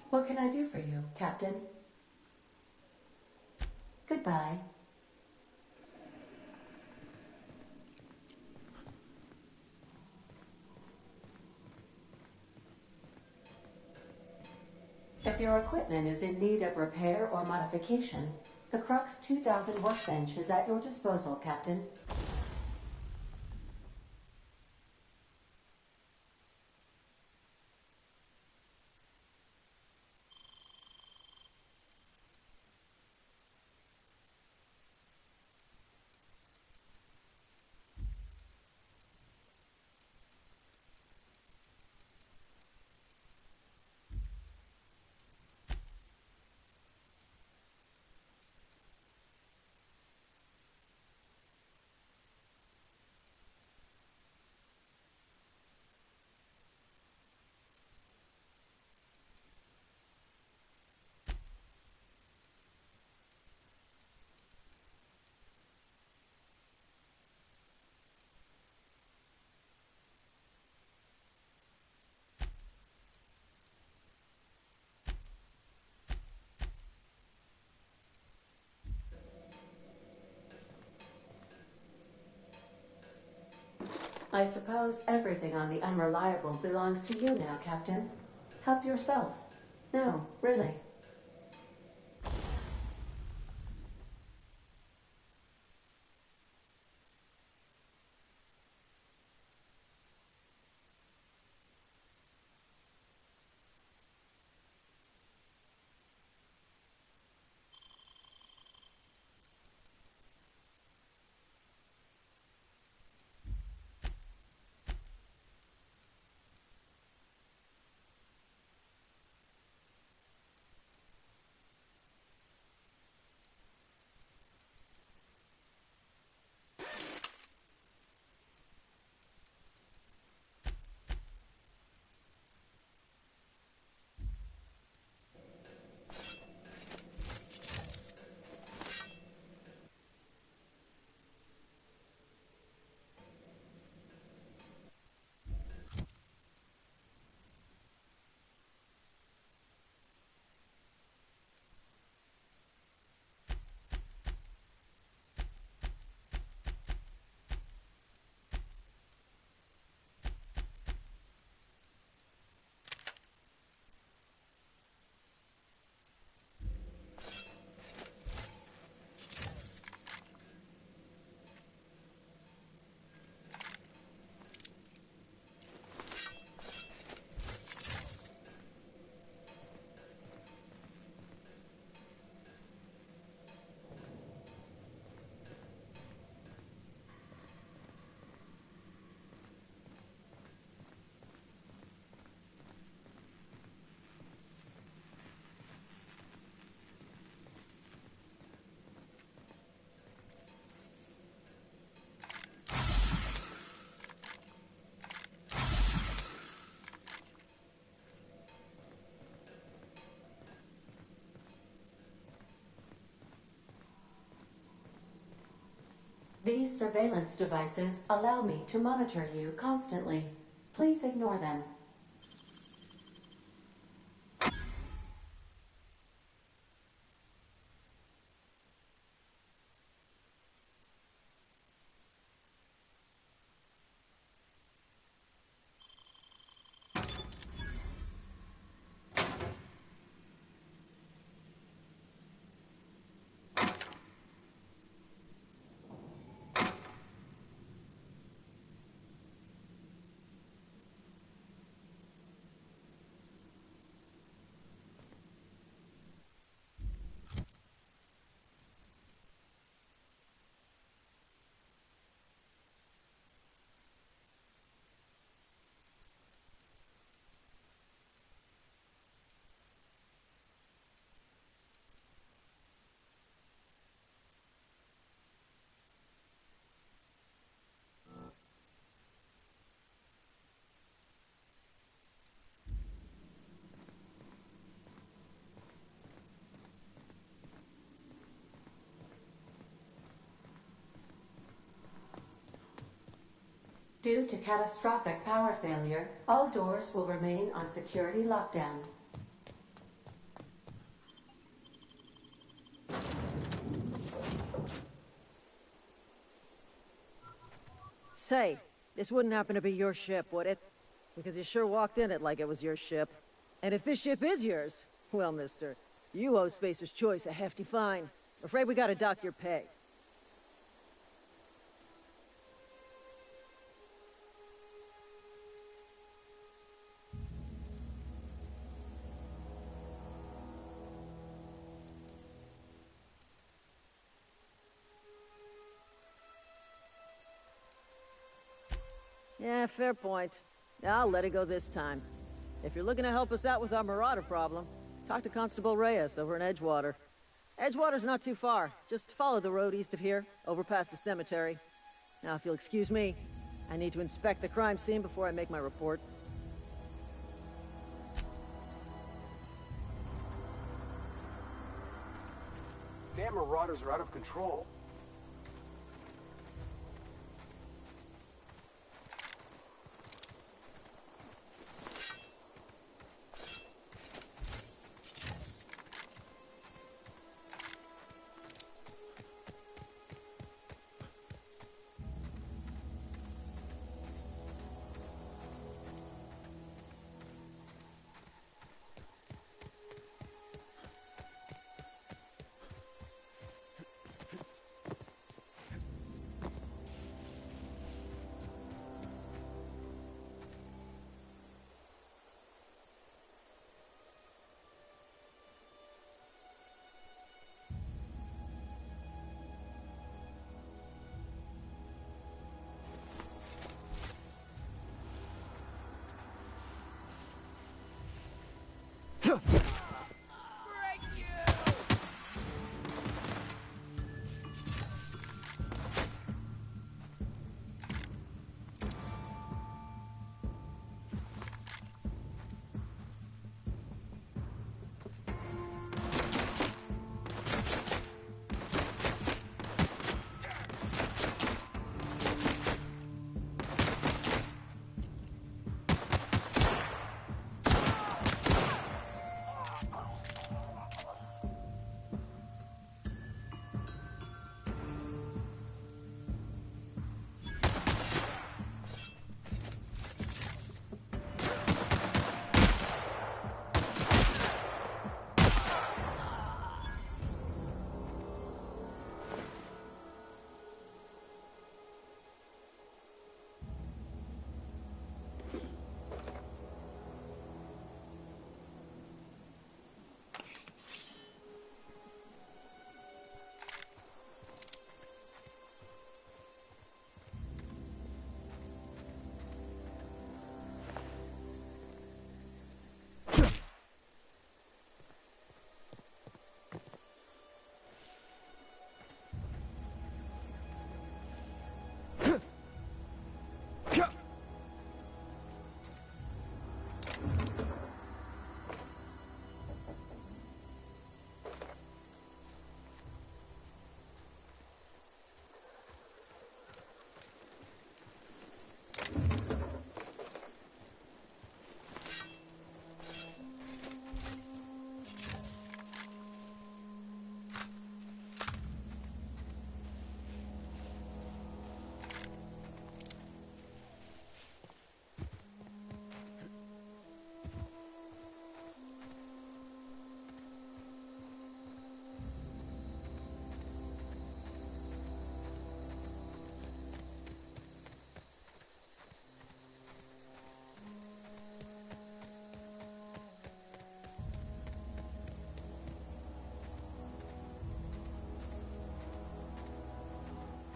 What can I do for you, Captain? Goodbye. If your equipment is in need of repair or modification, the Crux 2000 workbench is at your disposal, Captain. I suppose everything on the Unreliable belongs to you now, Captain. Help yourself. No, really. These surveillance devices allow me to monitor you constantly. Please ignore them. Due to catastrophic power failure, all doors will remain on security lockdown. say, this wouldn't happen to be your ship, would it? Because you sure walked in it like it was your ship. And if this ship is yours, well, mister, you owe Spacer's Choice a hefty fine. Afraid we gotta dock your pay. Yeah, fair point. I'll let it go this time. If you're looking to help us out with our Marauder problem, talk to Constable Reyes over in Edgewater. Edgewater's not too far. Just follow the road east of here, over past the cemetery. Now, if you'll excuse me, I need to inspect the crime scene before I make my report. Damn Marauders are out of control.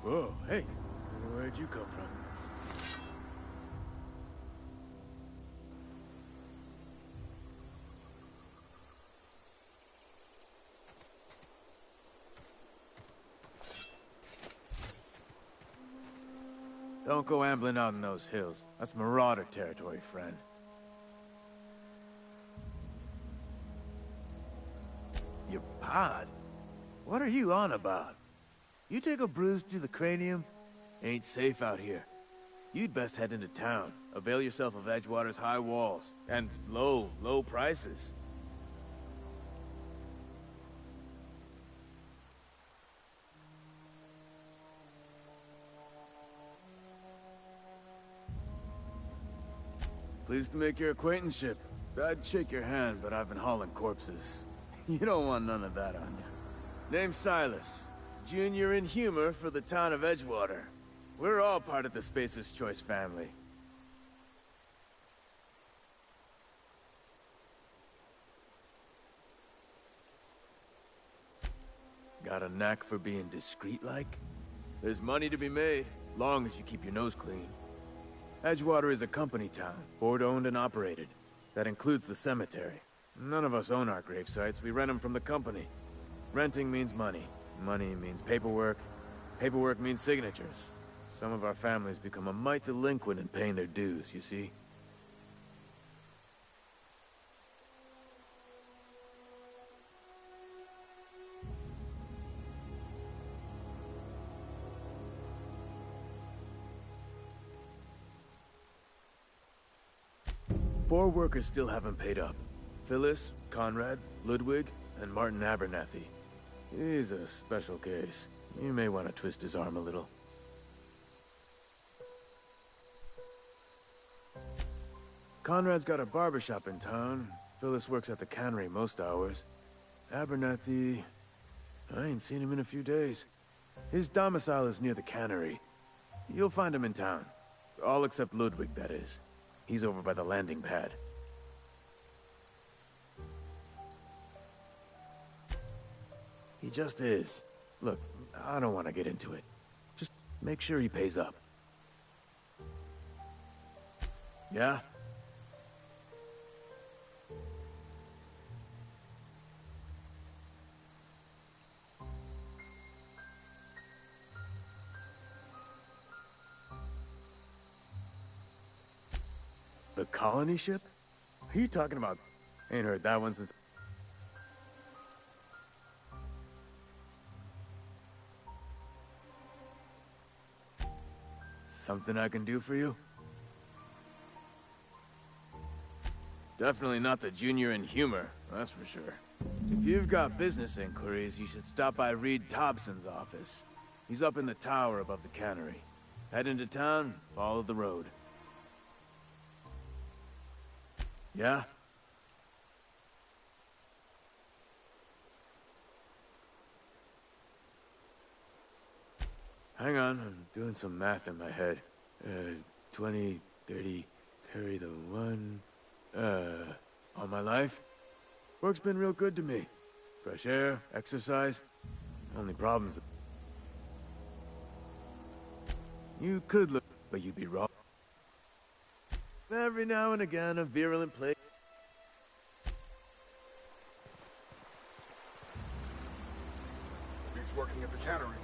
Whoa, hey, where'd you come from? Don't go ambling out in those hills. That's Marauder territory, friend. Your pod? What are you on about? You take a bruise to the cranium? Ain't safe out here. You'd best head into town. Avail yourself of Edgewater's high walls. And low prices. Pleased to make your acquaintanceship. I'd shake your hand, but I've been hauling corpses. You don't want none of that on you. Name's Silas. Junior in humor for the town of Edgewater. We're all part of the Spacer's Choice family. Got a knack for being discreet-like? There's money to be made, long as you keep your nose clean. Edgewater is a company town, board-owned and operated. That includes the cemetery. None of us own our grave sites, we rent them from the company. Renting means money. Money means paperwork. Paperwork means signatures. Some of our families become a mite delinquent in paying their dues, you see? Four workers still haven't paid up. Phyllis, Conrad, Ludwig, and Martin Abernathy. He's a special case. You may want to twist his arm a little. Conrad's got a barbershop in town. Phyllis works at the cannery most hours. Abernathy... I ain't seen him in a few days. His domicile is near the cannery. You'll find him in town. All except Ludwig, that is. He's over by the landing pad. He just is. Look, I don't want to get into it. Just make sure he pays up. Yeah? The colony ship? Who are you talking about? Ain't heard that one since... Something I can do for you? Definitely not the junior in humor, that's for sure. If you've got business inquiries, you should stop by Reed Thompson's office. He's up in the tower above the cannery. Head into town, follow the road. Yeah? Hang on, I'm doing some math in my head. 20, 30, carry the one... all my life? Work's been real good to me. Fresh air, exercise. Only problem's... You could look, but you'd be wrong. Every now and again, a virulent plague. He's working at the cannery.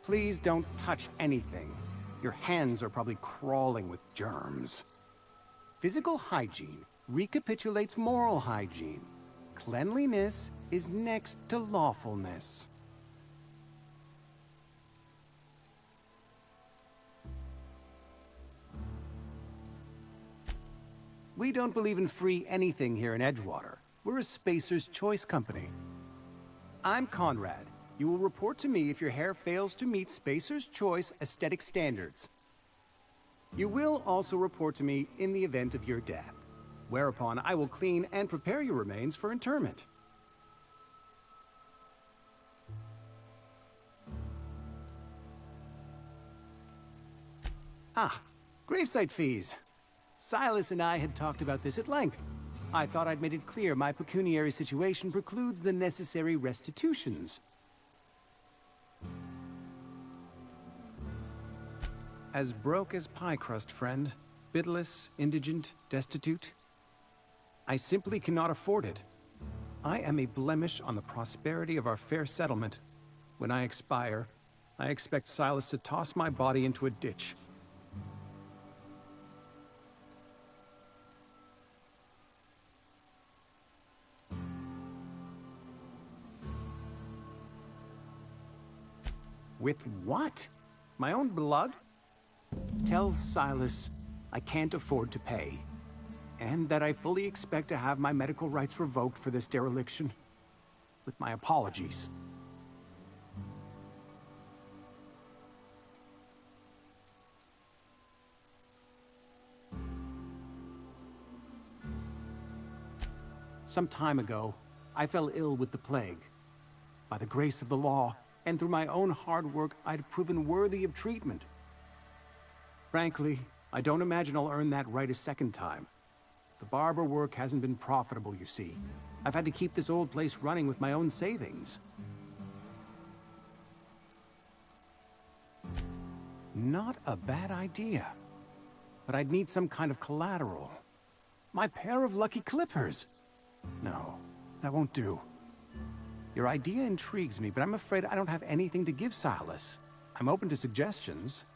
Please don't touch anything. Your hands are probably crawling with germs. Physical hygiene recapitulates moral hygiene. Cleanliness is next to lawfulness. We don't believe in free anything here in Edgewater. We're a Spacer's Choice company. I'm Conrad. You will report to me if your hair fails to meet Spacer's Choice aesthetic standards. You will also report to me in the event of your death, whereupon I will clean and prepare your remains for interment. Ah, gravesite fees. Silas and I had talked about this at length. I thought I'd made it clear my pecuniary situation precludes the necessary restitutions. As broke as pie crust, friend. Bidless, indigent, destitute. I simply cannot afford it. I am a blemish on the prosperity of our fair settlement. When I expire, I expect Silas to toss my body into a ditch. With what? My own blood? Tell Silas I can't afford to pay, and that I fully expect to have my medical rights revoked for this dereliction. With my apologies. Some time ago, I fell ill with the plague. By the grace of the law, and through my own hard work, I'd proven worthy of treatment. Frankly, I don't imagine I'll earn that right a second time. The barber work hasn't been profitable, you see. I've had to keep this old place running with my own savings. Not a bad idea. But I'd need some kind of collateral. My pair of lucky clippers! No, that won't do. Your idea intrigues me, but I'm afraid I don't have anything to give Silas. I'm open to suggestions.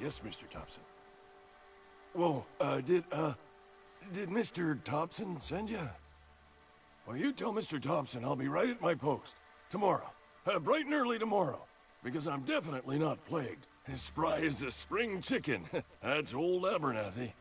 Yes, Mr. Thompson. Whoa, did Mr. Thompson send you? Well, you tell Mr. Thompson I'll be right at my post. Tomorrow. Bright and early tomorrow. Because I'm definitely not plagued. As spry as a spring chicken. That's old Abernathy.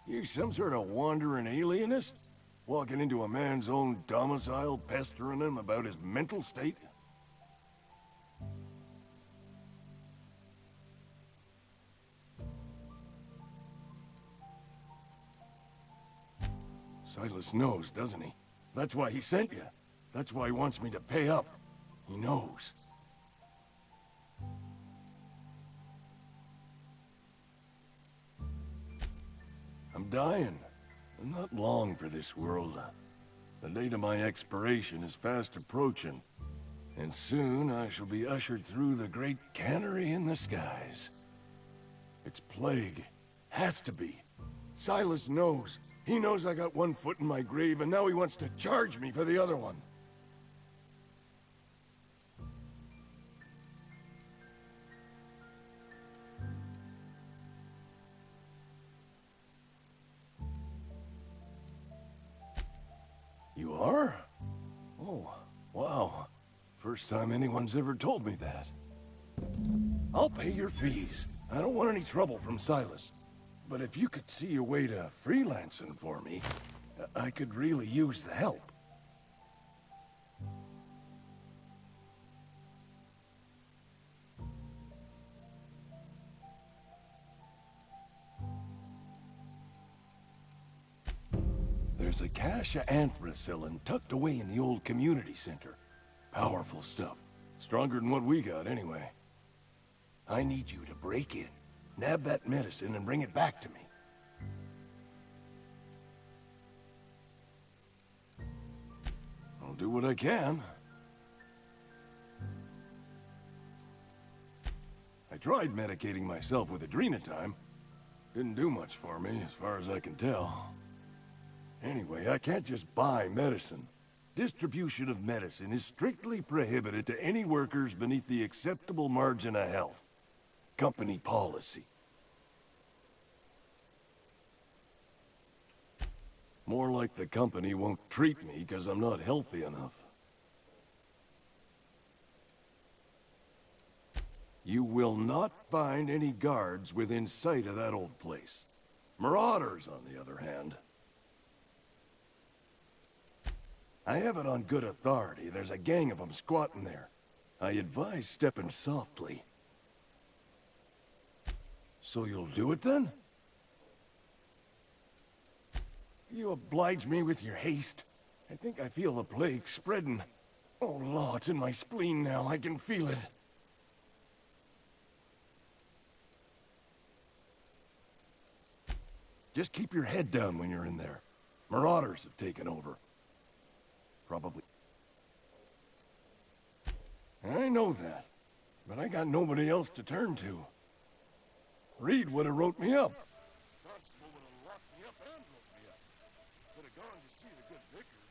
You some sort of wandering alienist? Walking into a man's own domicile, pestering him about his mental state? Silas knows, doesn't he? That's why he sent you. That's why he wants me to pay up. He knows. I'm dying. I'm not long for this world. The date of my expiration is fast approaching. And soon I shall be ushered through the great cannery in the skies. It's plague. Has to be. Silas knows. He knows I got one foot in my grave, and now he wants to charge me for the other one. You are? Oh, wow. first time anyone's ever told me that. I'll pay your fees. I don't want any trouble from Silas. But if you could see a way to freelancing for me, I could really use the help. There's a cache of anthracillin tucked away in the old community center. Powerful stuff. Stronger than what we got, anyway. I need you to break in, nab that medicine, and bring it back to me. I'll do what I can. I tried medicating myself with Adrenatime. Didn't do much for me, as far as I can tell. Anyway, I can't just buy medicine. Distribution of medicine is strictly prohibited to any workers beneath the acceptable margin of health. Company policy. More like the company won't treat me because I'm not healthy enough. You will not find any guards within sight of that old place. Marauders, on the other hand. I have it on good authority. There's a gang of them squatting there. I advise stepping softly. So you'll do it then? You oblige me with your haste. I think I feel the plague spreading. Oh, Law, it's in my spleen now. I can feel it. Just keep your head down when you're in there. Marauders have taken over. Probably. I know that, but I got nobody else to turn to. Reed would have wrote me up. Constable would have locked me up and wrote me up. Could have gone to see the good vicar.